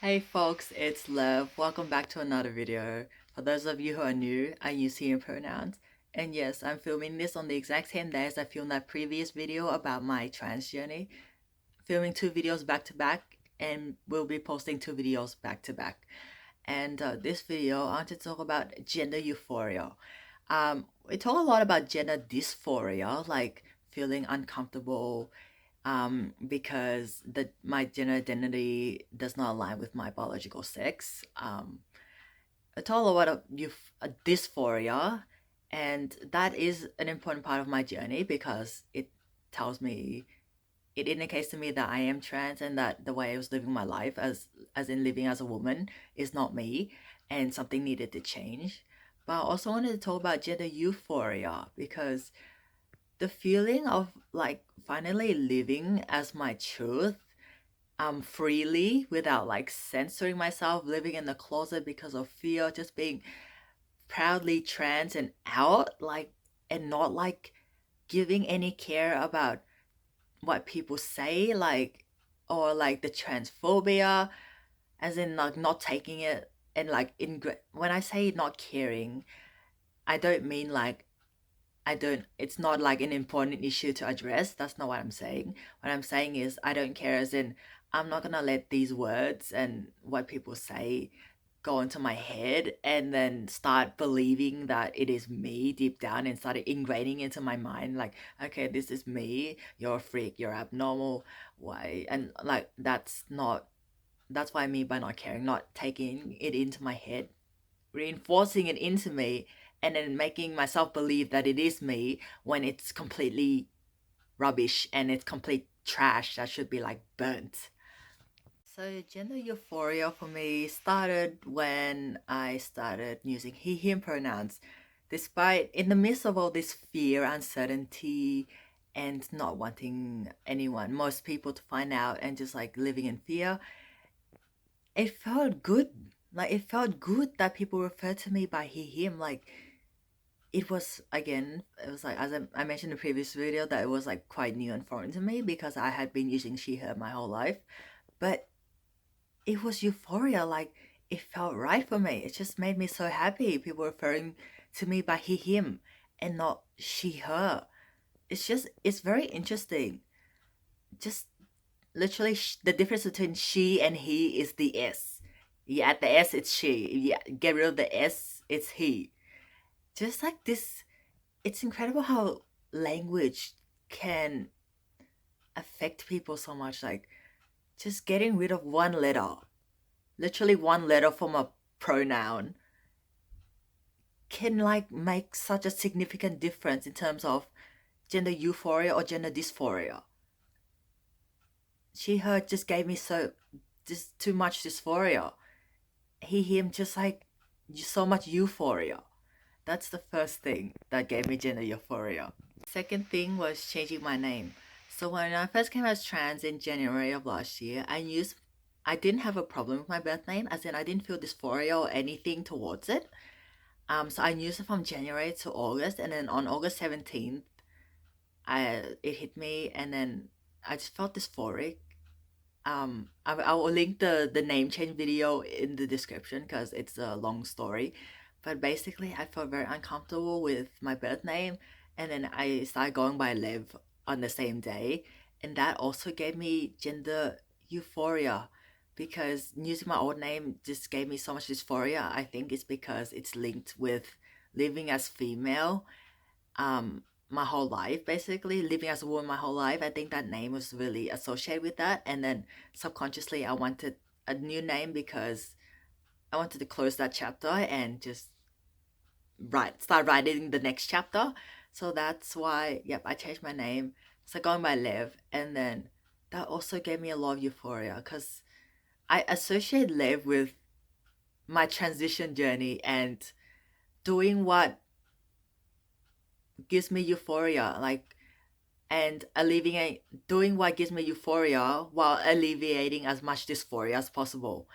Hey folks, it's Lev. Welcome back to another video. For those of you who are new, I use he and pronouns. And yes, I'm filming this on the exact same day as I filmed that previous video about my trans journey. Filming two videos back to back, and we'll be posting two videos back to back. And this video, I want to talk about gender euphoria. We talk a lot about gender dysphoria, like feeling uncomfortable because my gender identity does not align with my biological sex. I talk a lot of dysphoria, and that is an important part of my journey because it tells me, it indicates to me that I am trans and that the way I was living my life, as in living as a woman, is not me, and something needed to change. But I also wanted to talk about gender euphoria because the feeling of like finally living as my truth freely without like censoring myself, living in the closet because of fear, just being proudly trans and out, like, and not like giving any care about what people say, like, or like the transphobia, as in like not taking it, and like when I say not caring, I don't mean like I don't, it's not like an important issue to address. That's not what I'm saying. What I'm saying is I don't care, as in I'm not gonna let these words and what people say go into my head and then start believing that it is me deep down and start ingraining into my mind like, okay, this is me, you're a freak, you're abnormal, why? And like that's what I mean by not caring, not taking it into my head, reinforcing it into me, and then making myself believe that it is me when it's completely rubbish and it's complete trash that should be like burnt. So gender euphoria for me started when I started using he him pronouns. Despite in the midst of all this fear, uncertainty, and not wanting anyone, most people to find out and just like living in fear, it felt good. Like it felt good that people refer to me by he him. Like it was, again, it was like, as I mentioned in the previous video, that it was like quite new and foreign to me because I had been using she her my whole life. But it was euphoria, like it felt right for me. It just made me so happy, people referring to me by he him and not she her. It's very interesting. Just literally the difference between she and he is the s. Yeah, at the s it's she, yeah, get rid of the s, it's he. Just like this, it's incredible how language can affect people so much. Like just getting rid of one letter, literally one letter from a pronoun, can like make such a significant difference in terms of gender euphoria or gender dysphoria. She her just gave me just too much dysphoria. He him just like so much euphoria. That's the first thing that gave me gender euphoria. Second thing was changing my name. So when I first came as trans in January of last year, I didn't have a problem with my birth name, as in I didn't feel dysphoria or anything towards it. So I used it from January to August, and then on August 17th, it hit me, and then I just felt dysphoric. I will link the name change video in the description because it's a long story, but basically I felt very uncomfortable with my birth name, and then I started going by Liv on the same day, and that also gave me gender euphoria because using my old name just gave me so much dysphoria. I think it's because it's linked with living as female my whole life, basically living as a woman my whole life. I think that name was really associated with that, and then subconsciously I wanted a new name because I wanted to close that chapter and just start writing the next chapter. So that's why, yep, I changed my name, so going by Lev. And then that also gave me a lot of euphoria because I associate Lev with my transition journey and doing what gives me euphoria, like, and alleviate doing what gives me euphoria while alleviating as much dysphoria as possible.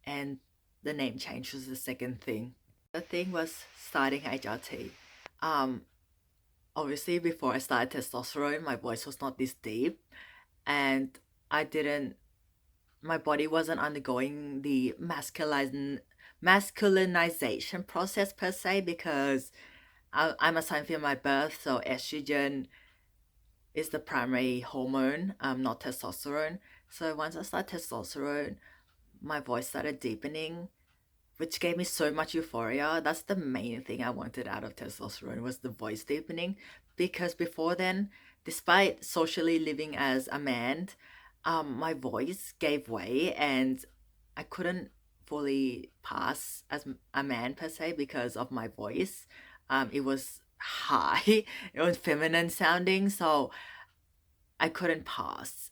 And the name change was the second thing. The thing was starting HRT. Um, Obviously before I started testosterone, my voice was not this deep, and I didn't my body wasn't undergoing the masculinization process per se, because I'm assigned female at birth, so estrogen is the primary hormone, not testosterone. So once I started testosterone, my voice started deepening, which gave me so much euphoria. That's the main thing I wanted out of testosterone, was the voice deepening. Because before then, despite socially living as a man, my voice gave way and I couldn't fully pass as a man per se because of my voice. It was high, it was feminine sounding, so I couldn't pass.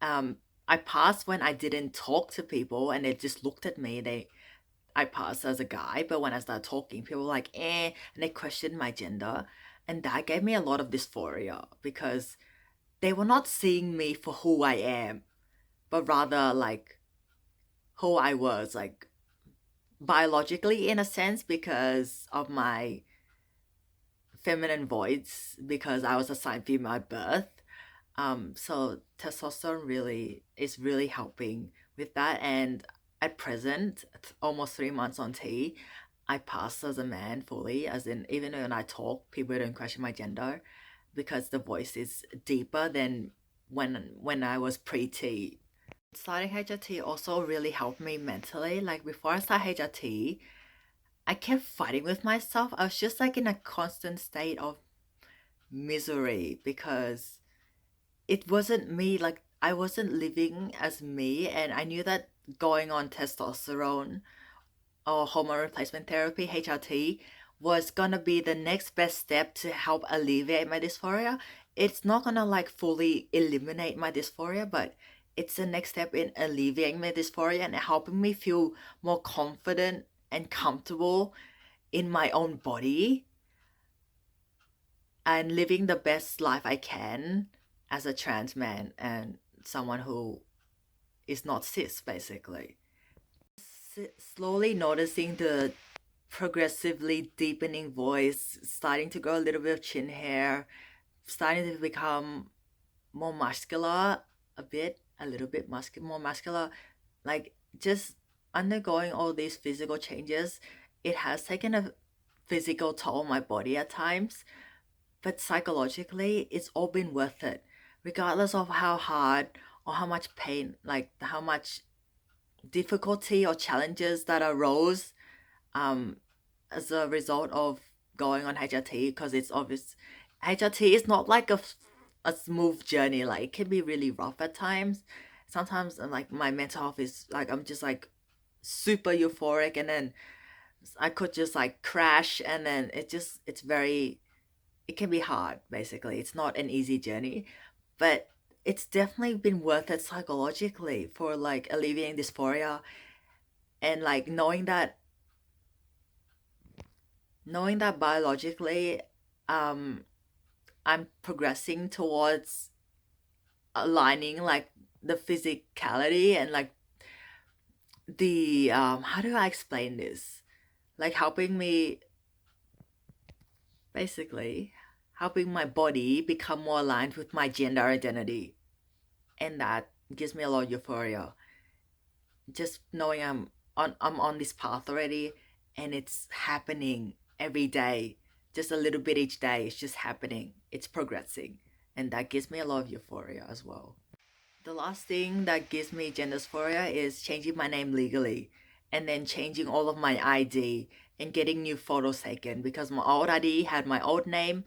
Um, I passed when I didn't talk to people and they just looked at me. I passed as a guy, but when I started talking, people were like, and they questioned my gender. And that gave me a lot of dysphoria because they were not seeing me for who I am, but rather like who I was, like biologically in a sense, because of my feminine voice, because I was assigned female at birth. So testosterone really is really helping with that. And at present, almost 3 months on T, I pass as a man fully, as in even when I talk, people don't question my gender because the voice is deeper than when I was pre-T. Starting HRT also really helped me mentally. Like before I started HRT, I kept fighting with myself. I was just like in a constant state of misery because it wasn't me. Like I wasn't living as me, and I knew that going on testosterone or hormone replacement therapy, HRT, was gonna be the next best step to help alleviate my dysphoria. It's not gonna like fully eliminate my dysphoria, but it's the next step in alleviating my dysphoria and helping me feel more confident and comfortable in my own body and living the best life I can as a trans man and someone who is not cis, basically. Slowly noticing the progressively deepening voice, starting to grow a little bit of chin hair, starting to become more muscular, a little bit more muscular, like just undergoing all these physical changes. It has taken a physical toll on my body at times, but psychologically, it's all been worth it, regardless of how hard or how much pain, like how much difficulty or challenges that arose um, as a result of going on HRT, because it's obvious HRT is not like a smooth journey. Like it can be really rough at times. Sometimes like my mental health is like I'm just like super euphoric, and then I could just like crash, and then it can be hard. Basically, it's not an easy journey, but it's definitely been worth it psychologically for like alleviating dysphoria, and like knowing that biologically, um I'm progressing towards aligning like the physicality and like the how do I explain this, like basically helping my body become more aligned with my gender identity, and that gives me a lot of euphoria, just knowing I'm on this path already, and it's happening every day, just a little bit each day. It's just happening, it's progressing, and that gives me a lot of euphoria as well. The last thing that gives me gender dysphoria is changing my name legally, and then changing all of my ID and getting new photos taken, because my old ID had my old name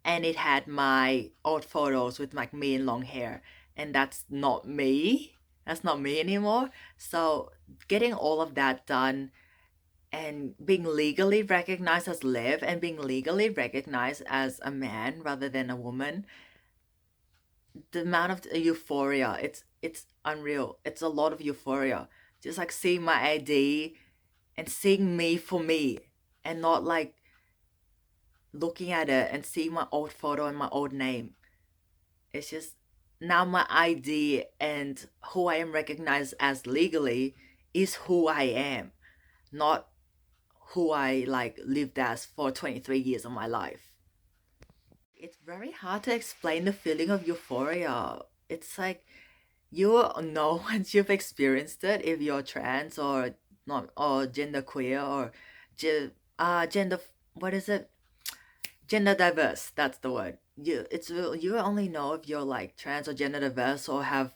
and it had my old photos with like me in long hair, and that's not me anymore. So getting all of that done and being legally recognized as Liv and being legally recognized as a man rather than a woman, the amount of euphoria, it's unreal. It's a lot of euphoria, just like seeing my ID and seeing me for me, and not like looking at it and seeing my old photo and my old name. It's just now my ID and who I am recognized as legally is who I am, not who I like lived as for 23 years of my life. It's very hard to explain the feeling of euphoria. It's like You will know once you've experienced it if you're trans or not, or gender queer or gender, what is it, gender diverse. That's the word. You only know if you're like trans or gender diverse or have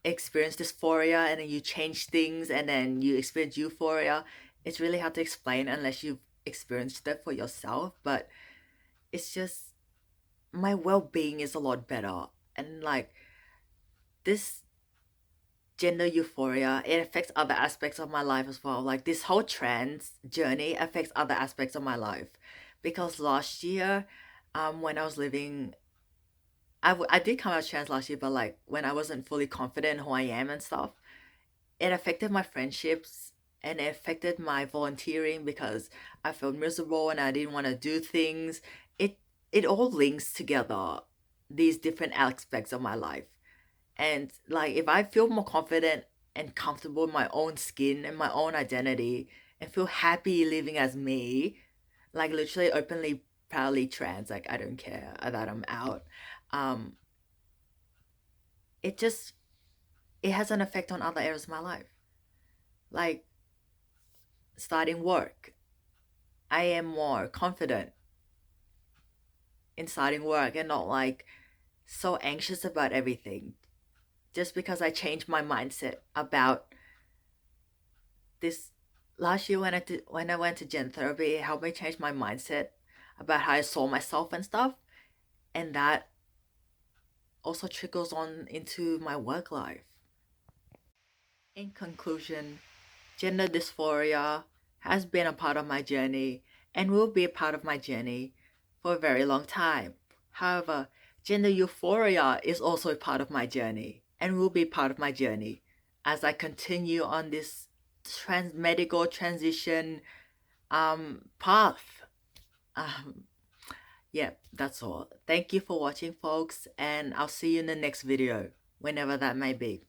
experienced dysphoria, and then you change things and then you experience euphoria. It's really hard to explain unless you've experienced it for yourself, but it's just my well-being is a lot better. And like this gender euphoria, it affects other aspects of my life as well. Like this whole trans journey affects other aspects of my life, because last year, when I was living, I did come out trans last year, but like when I wasn't fully confident in who I am and stuff, it affected my friendships and it affected my volunteering because I felt miserable and I didn't want to do things. It it all links together, these different aspects of my life. And like if I feel more confident and comfortable in my own skin and my own identity and feel happy living as me, like literally openly proudly trans, like I don't care that I'm out. Um it just it has an effect on other areas of my life. Like starting work. I am more confident in starting work and not like so anxious about everything just because I changed my mindset about this last year when I went to gen therapy. It helped me change my mindset about how I saw myself and stuff, and that also trickles on into my work life. In conclusion, gender dysphoria has been a part of my journey and will be a part of my journey for a very long time. However, gender euphoria is also a part of my journey and will be part of my journey as I continue on this medical transition path. Um, yeah, that's all. Thank you for watching, folks, and I'll see you in the next video, whenever that may be.